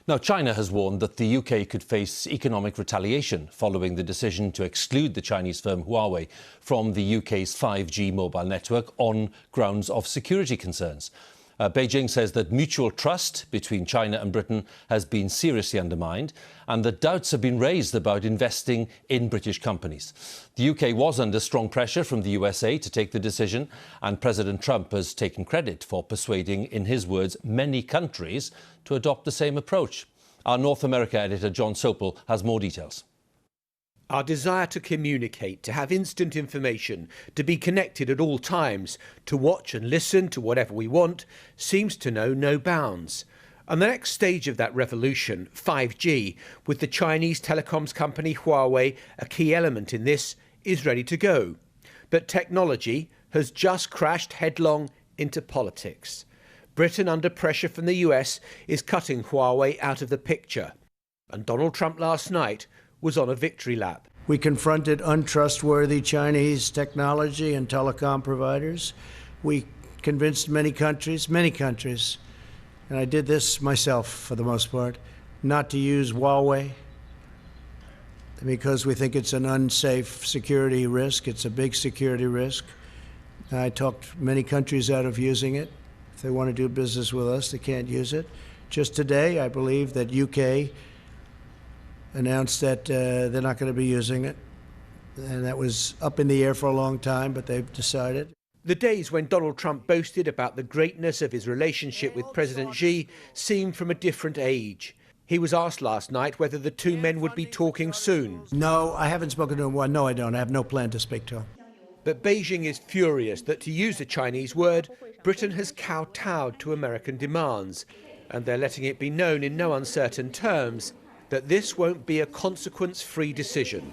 Now, China has warned that the UK could face economic retaliation following the decision to exclude the Chinese firm Huawei from the UK's 5G mobile network on grounds of security concerns. Beijing says that mutual trust between China and Britain has been seriously undermined and that doubts have been raised about investing in British companies. The UK was under strong pressure from the USA to take the decision, and President Trump has taken credit for persuading, in his words, many countries to adopt the same approach. Our North America editor John Sopel has more details. Our desire to communicate, to have instant information, to be connected at all times, to watch and listen to whatever we want, seems to know no bounds. And the next stage of that revolution, 5G, with the Chinese telecoms company Huawei, a key element in this, is ready to go. But technology has just crashed headlong into politics. Britain, under pressure from the US, is cutting Huawei out of the picture. And Donald Trump last night was on a victory lap. We confronted untrustworthy Chinese technology and telecom providers. We convinced many countries, and I did this myself for the most part, not to use Huawei because we think it's an unsafe security risk. It's a big security risk. I talked many countries out of using it. If they want to do business with us, they can't use it. Just today, I believe that UK announced that they're not going to be using it. And that was up in the air for a long time, but they've decided. The days when Donald Trump boasted about the greatness of his relationship with President Xi seemed from a different age. He was asked last night whether the two men would be talking soon. No, I haven't spoken to him. Well, no, I don't. I have no plan to speak to him. But Beijing is furious that, to use a Chinese word, Britain has kowtowed to American demands. And they're letting it be known in no uncertain terms that this won't be a consequence-free decision.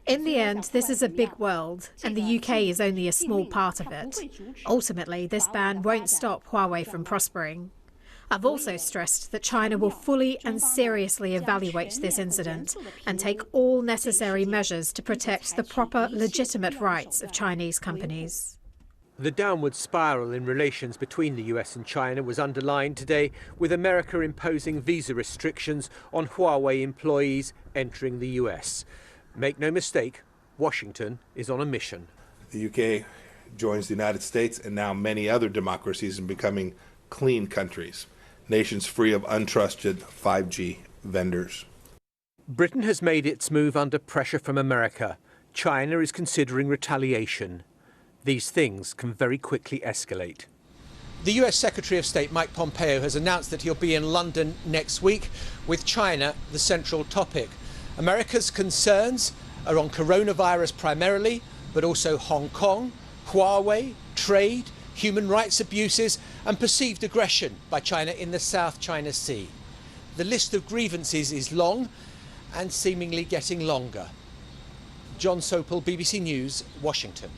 In the end, this is a big world, and the UK is only a small part of it. Ultimately, this ban won't stop Huawei from prospering. I've also stressed that China will fully and seriously evaluate this incident and take all necessary measures to protect the proper, legitimate rights of Chinese companies. The downward spiral in relations between the US and China was underlined today, with America imposing visa restrictions on Huawei employees entering the US. Make no mistake, Washington is on a mission. The UK joins the United States and now many other democracies in becoming clean countries, nations free of untrusted 5G vendors. Britain has made its move under pressure from America. China is considering retaliation. These things can very quickly escalate. The US Secretary of State Mike Pompeo has announced that he'll be in London next week, with China the central topic. America's concerns are on coronavirus primarily, but also Hong Kong, Huawei, trade, human rights abuses and perceived aggression by China in the South China Sea. The list of grievances is long and seemingly getting longer. John Sopel, BBC News, Washington.